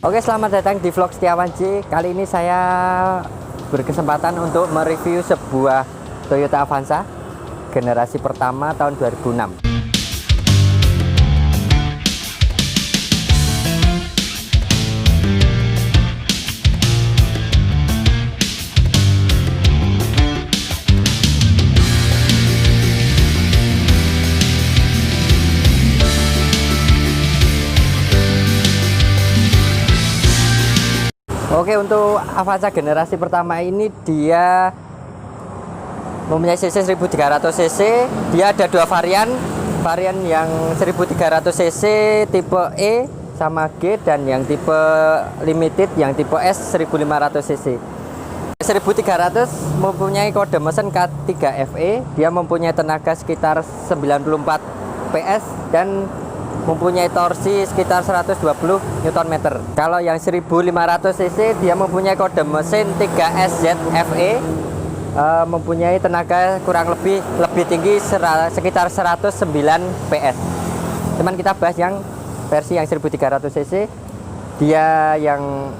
Oke, selamat datang di vlog Setiawan J. Kali ini saya berkesempatan untuk mereview sebuah Toyota Avanza generasi pertama tahun 2006. Oke, untuk Avanza generasi pertama ini dia mempunyai cc 1300 cc. Dia ada dua varian yang 1300 cc tipe E sama G, dan yang tipe limited yang tipe S 1500 cc. 1300 mempunyai kode mesin K3FE. Dia mempunyai tenaga sekitar 94 PS dan mempunyai torsi sekitar 120 Nm. Kalau yang 1500 cc dia mempunyai kode mesin 3SZFE, mempunyai tenaga kurang lebih tinggi sekitar 109 PS. Cuman kita bahas yang versi yang 1300 cc. Dia yang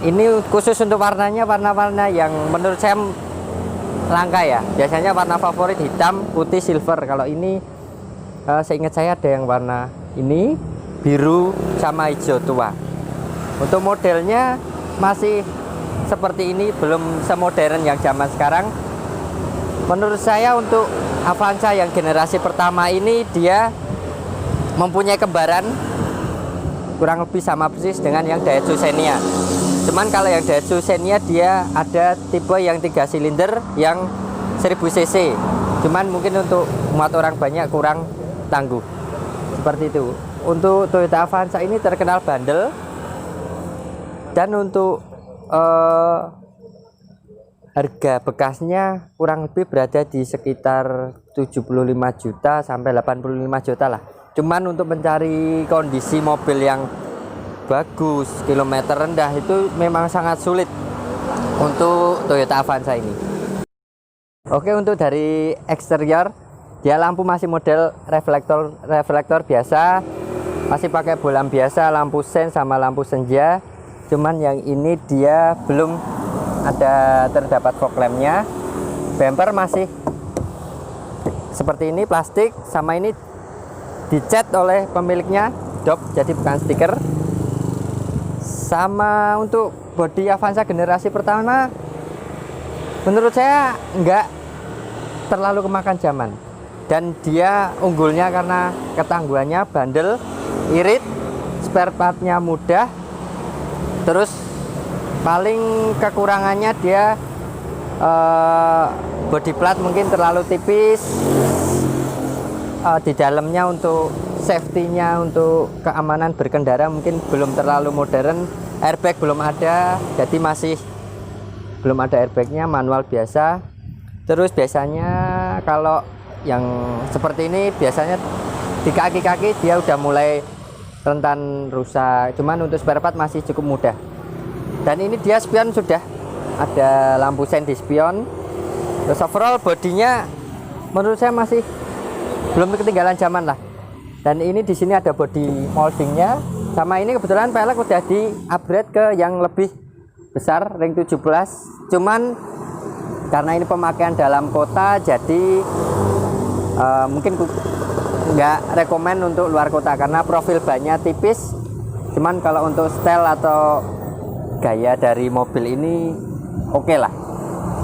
ini khusus untuk warnanya, warna-warna yang menurut saya langka ya. Biasanya warna favorit hitam, putih, silver. Kalau ini seingat saya ada yang warna ini biru sama hijau tua. Untuk modelnya masih seperti ini, belum semodern yang zaman sekarang. Menurut saya untuk Avanza yang generasi pertama ini dia mempunyai kembaran kurang lebih sama persis dengan yang Daihatsu Xenia. Cuman kalau yang Daihatsu Xenia dia ada tipe yang 3 silinder yang 1000 cc. Cuman mungkin untuk muat orang banyak kurang tangguh. Seperti itu. Untuk Toyota Avanza ini terkenal bandel, dan untuk harga bekasnya kurang lebih berada di sekitar 75 juta sampai 85 juta lah. Cuman untuk mencari kondisi mobil yang bagus, kilometer rendah itu memang sangat sulit untuk Toyota Avanza ini. Oke, untuk dari eksterior dia lampu masih model reflektor biasa, masih pakai bolam biasa, lampu sen sama lampu senja. Cuman yang ini dia belum ada terdapat fog lampnya. Bumper masih seperti ini, plastik, sama ini dicat oleh pemiliknya dop, jadi bukan stiker. Sama untuk bodi Avanza generasi pertama menurut saya enggak terlalu kemakan zaman, dan dia unggulnya karena ketangguhannya bandel, irit, spare partnya mudah. Terus paling kekurangannya dia body plat mungkin terlalu tipis. Di dalamnya untuk safety-nya, untuk keamanan berkendara mungkin belum terlalu modern. Airbag belum ada, jadi masih belum ada airbagnya, manual biasa. Terus biasanya kalau yang seperti ini biasanya di kaki-kaki dia udah mulai rentan rusak. Cuman untuk spare part masih cukup mudah. Dan ini dia spion sudah ada lampu sen di spion. Terus overall bodinya menurut saya masih belum ketinggalan zaman lah. Dan ini di sini ada body moldingnya. Sama ini kebetulan pelek udah di upgrade ke yang lebih besar, ring 17. Cuman karena ini pemakaian dalam kota, jadi mungkin nggak rekomen untuk luar kota karena profil bannya tipis. Cuman kalau untuk style atau gaya dari mobil ini oke lah.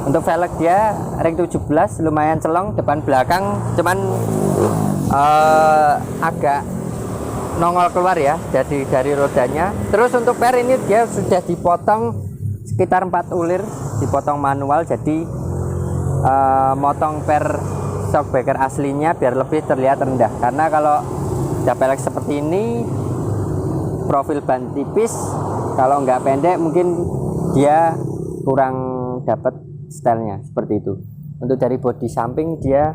Untuk velg dia ring 17, lumayan celong depan belakang, cuman agak nongol keluar ya dari rodanya. Terus untuk per ini dia sudah dipotong sekitar 4 ulir, dipotong manual, jadi motong per shockbreaker aslinya biar lebih terlihat rendah. Karena kalau udah pelek seperti ini, profil ban tipis, kalau nggak pendek mungkin dia kurang dapat stylenya seperti itu. Untuk dari bodi samping dia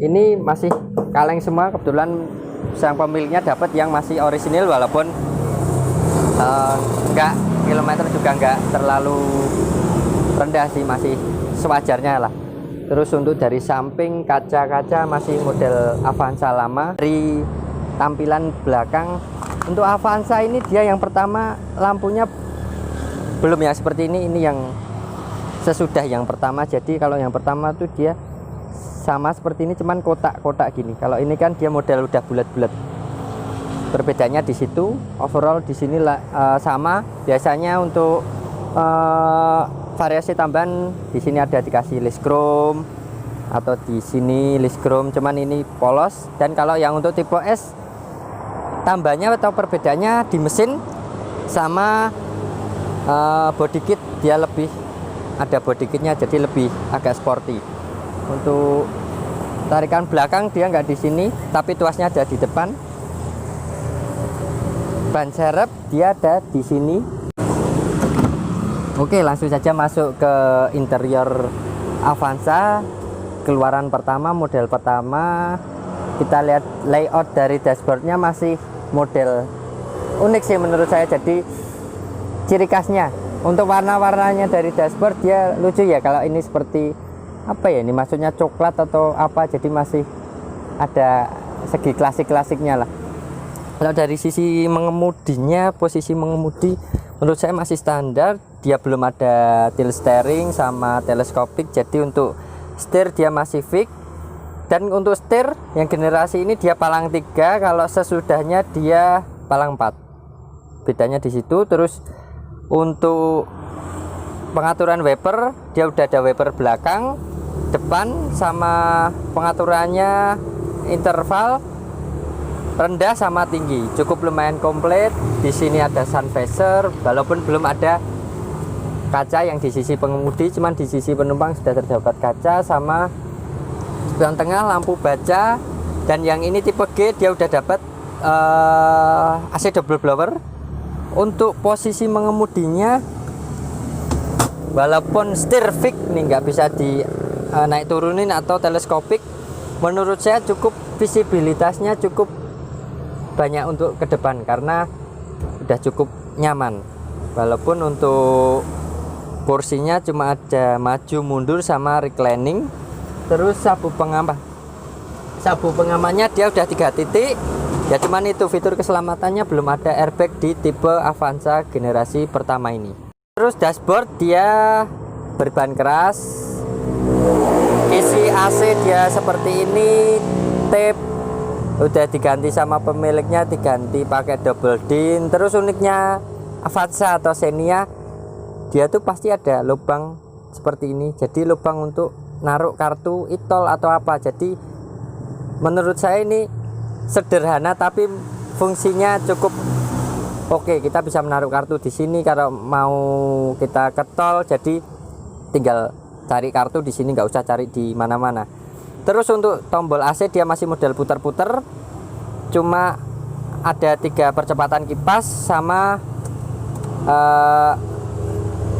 ini masih kaleng semua. Kebetulan sang pemiliknya dapat yang masih orisinil, walaupun nggak kilometer juga nggak terlalu rendah sih, masih sewajarnya lah. Terus untuk dari samping kaca-kaca masih model Avanza lama. Dari tampilan belakang Untuk Avanza ini dia yang pertama lampunya belum yang seperti ini yang sesudah yang pertama. Jadi kalau yang pertama tuh dia sama seperti ini, cuman kotak-kotak gini. Kalau ini kan dia model udah bulat-bulat. Perbedaannya di situ. Overall di sini sama. Biasanya untuk variasi tambahan di sini ada dikasih list chrome atau di sini list chrome, cuman ini polos. Dan kalau yang untuk tipe S, tambahnya atau perbedaannya di mesin sama body kit, dia lebih ada body kitnya, jadi lebih agak sporty. Untuk tarikan belakang dia nggak di sini, tapi tuasnya ada di depan. Ban serep dia ada di sini. Oke, langsung saja masuk ke interior Avanza. Keluaran pertama, model pertama. Kita lihat layout dari dashboardnya masih model unik sih menurut saya. Jadi ciri khasnya untuk warna-warnanya dari dashboard dia lucu ya. Kalau ini seperti apa ya, ini maksudnya coklat atau apa, jadi masih ada segi klasik-klasiknya lah. Kalau dari sisi mengemudinya, posisi mengemudi menurut saya masih standar. Dia belum ada tilt steering sama teleskopik, jadi untuk setir dia masih fix. Dan untuk setir yang generasi ini dia palang 3, kalau sesudahnya dia palang 4. Bedanya di situ. Terus untuk pengaturan wiper, dia udah ada wiper belakang, depan, sama pengaturannya interval rendah sama tinggi, cukup lumayan komplit. Di sini ada sun visor, walaupun belum ada kaca yang di sisi pengemudi, cuman di sisi penumpang sudah terdapat kaca sama spion tengah, lampu baca. Dan yang ini tipe G dia udah dapat AC double blower. Untuk posisi mengemudinya, walaupun setir fix nih, nggak bisa di naik turunin atau teleskopik, menurut saya cukup, visibilitasnya cukup banyak untuk ke depan karena udah cukup nyaman. Walaupun untuk kursinya cuma ada maju mundur sama reclining. Terus sabu pengamannya dia udah 3 titik ya, cuman itu fitur keselamatannya belum ada airbag di tipe Avanza generasi pertama ini. Terus dashboard dia berbahan keras, isi AC dia seperti ini, tape udah diganti sama pemiliknya, diganti pakai double din. Terus uniknya Avanza atau Xenia, dia tuh pasti ada lubang seperti ini, jadi lubang untuk naruh kartu e-tol atau apa. Jadi menurut saya ini sederhana tapi fungsinya cukup oke. Kita bisa menaruh kartu di sini kalau mau kita ke tol, jadi tinggal cari kartu di sini, nggak usah cari di mana-mana. Terus untuk tombol AC dia masih model puter-puter, cuma ada 3 percepatan kipas sama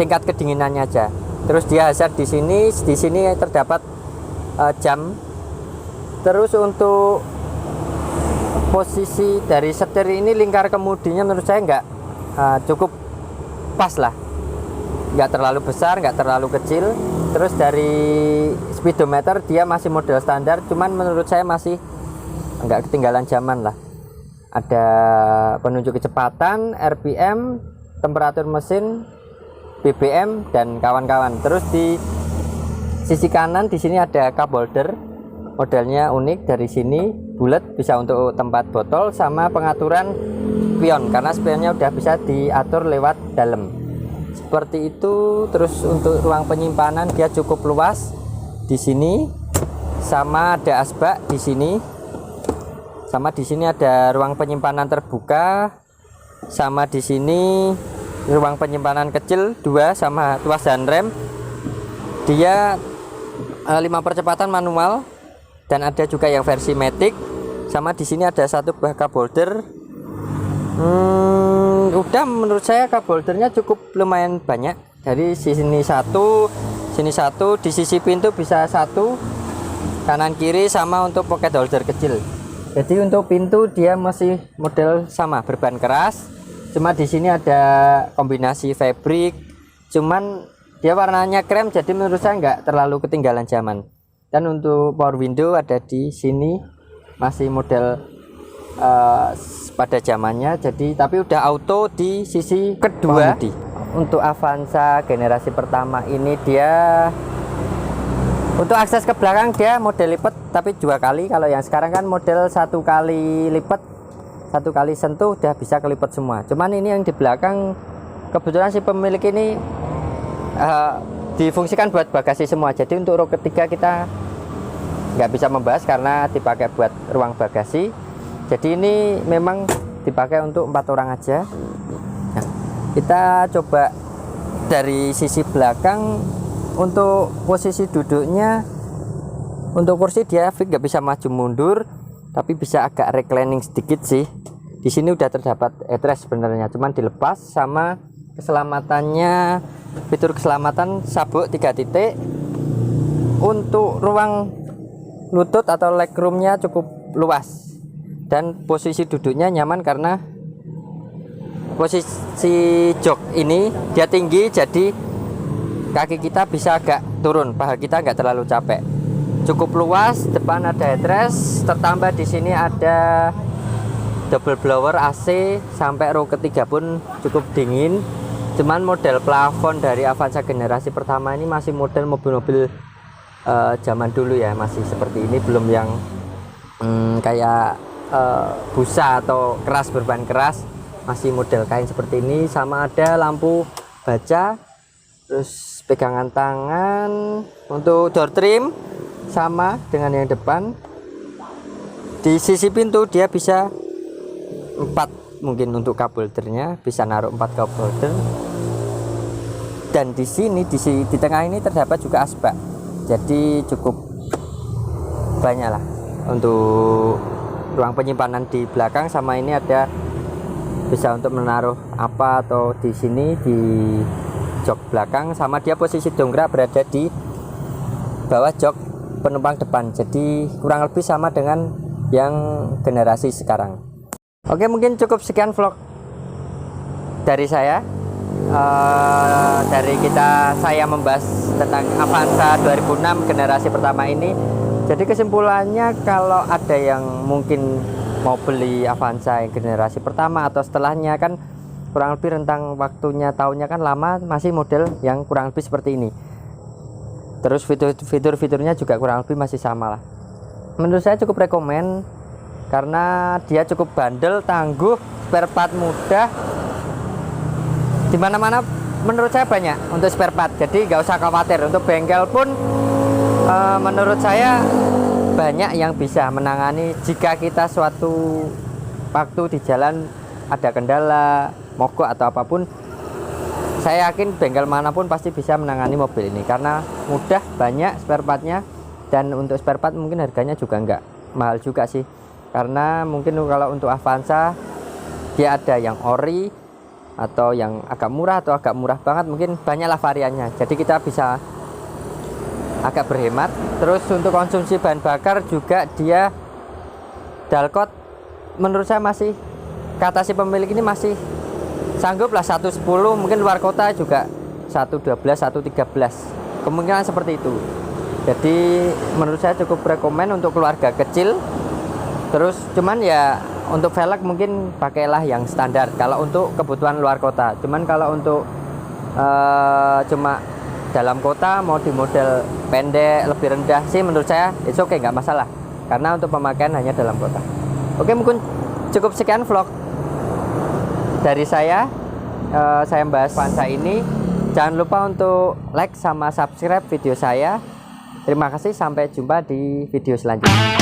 tingkat kedinginannya aja. Terus dia hazard di sini terdapat jam. Terus untuk posisi dari setir ini, lingkar kemudinya menurut saya nggak cukup pas lah, nggak terlalu besar, nggak terlalu kecil. Terus dari speedometer dia masih model standar, cuman menurut saya masih nggak ketinggalan zaman lah. Ada penunjuk kecepatan, RPM, temperatur mesin, BBM dan kawan-kawan. Terus di sisi kanan di sini ada cup holder, modelnya unik. Dari sini bulat, bisa untuk tempat botol sama pengaturan spion karena spionnya udah bisa diatur lewat dalam. Seperti itu. Terus untuk ruang penyimpanan dia cukup luas di sini, sama ada asbak di sini, sama di sini ada ruang penyimpanan terbuka, sama di sini ruang penyimpanan kecil 2 sama tuas dan rem. Dia 5 percepatan manual dan ada juga yang versi matic. Sama di sini ada 1 buah cup holder. Udah menurut saya cup holdernya cukup lumayan banyak. Dari sini 1, sini 1, di sisi pintu bisa 1, kanan kiri, sama untuk pocket holder kecil. Jadi untuk pintu dia masih model sama, berbahan keras. Cuma di sini ada kombinasi fabric, cuman dia warnanya krem, jadi menurut saya nggak terlalu ketinggalan zaman. Dan untuk power window ada di sini, masih model pada zamannya. Jadi tapi udah auto di sisi kedua. Untuk Avanza generasi pertama ini dia untuk akses ke belakang dia model lipat tapi 2 kali. Kalau yang sekarang kan model 1 kali lipat, 1 kali sentuh udah bisa kelipat semua. Cuman ini yang di belakang kebetulan si pemilik ini difungsikan buat bagasi semua. Jadi untuk row ketiga kita nggak bisa membahas karena dipakai buat ruang bagasi. Jadi ini memang dipakai untuk 4 orang aja. Nah, kita coba dari sisi belakang. Untuk posisi duduknya, untuk kursi dia fix, nggak bisa maju mundur, tapi bisa agak reclining sedikit sih. Di sini udah terdapat headrest sebenarnya, cuman dilepas. Sama keselamatannya, fitur keselamatan sabuk 3 titik. Untuk ruang lutut atau legroomnya cukup luas, dan posisi duduknya nyaman karena posisi jok ini dia tinggi, jadi kaki kita bisa agak turun, paha kita nggak terlalu capek. Cukup luas, depan ada headrest, tertambah di sini ada double blower AC, sampai row ketiga pun cukup dingin. Cuman model plafon dari Avanza generasi pertama ini masih model mobil-mobil zaman dulu ya, masih seperti ini, belum yang kayak busa atau keras, berbahan keras, masih model kain seperti ini. Sama ada lampu baca, terus pegangan tangan. Untuk door trim sama dengan yang depan. Di sisi pintu dia bisa 4, mungkin untuk cup holdernya bisa naruh 4 cup holder. Dan di sini di tengah ini terdapat juga asbak, jadi cukup banyak lah untuk ruang penyimpanan di belakang. Sama ini ada bisa untuk menaruh apa, atau di sini di jok belakang. Sama dia posisi dongkrak berada di bawah jok penumpang depan, jadi kurang lebih sama dengan yang generasi sekarang. Oke, mungkin cukup sekian vlog dari saya. Saya membahas tentang Avanza 2006 generasi pertama ini. Jadi kesimpulannya, kalau ada yang mungkin mau beli Avanza yang generasi pertama atau setelahnya, kan kurang lebih rentang waktunya, tahunnya kan lama, masih model yang kurang lebih seperti ini. Terus fitur-fiturnya juga kurang lebih masih sama lah. Menurut saya cukup rekomen karena dia cukup bandel, tangguh, spare part mudah. Dimana-mana menurut saya banyak untuk spare part, jadi nggak usah khawatir. Untuk bengkel pun menurut saya banyak yang bisa menangani jika kita suatu waktu di jalan ada kendala, mogok atau apapun. Saya yakin bengkel manapun pasti bisa menangani mobil ini karena mudah, banyak spare partnya. Dan untuk spare part mungkin harganya juga nggak mahal juga sih, karena mungkin kalau untuk Avanza dia ada yang ori atau yang agak murah atau agak murah banget, mungkin banyaklah variannya, jadi kita bisa agak berhemat. Terus untuk konsumsi bahan bakar juga dia Dalcott menurut saya masih, kata si pemilik ini masih sanggup lah 110, mungkin luar kota juga 112, 113, kemungkinan seperti itu. Jadi menurut saya cukup rekomen untuk keluarga kecil. Terus cuman ya untuk velg mungkin pakailah yang standar kalau untuk kebutuhan luar kota. Cuman kalau untuk cuma dalam kota mau di model pendek lebih rendah sih menurut saya it's okay, nggak masalah, karena untuk pemakaian hanya dalam kota. Oke, mungkin cukup sekian vlog dari saya. Saya membahas Avanza ini. Jangan lupa untuk like sama subscribe video saya. Terima kasih, sampai jumpa di video selanjutnya.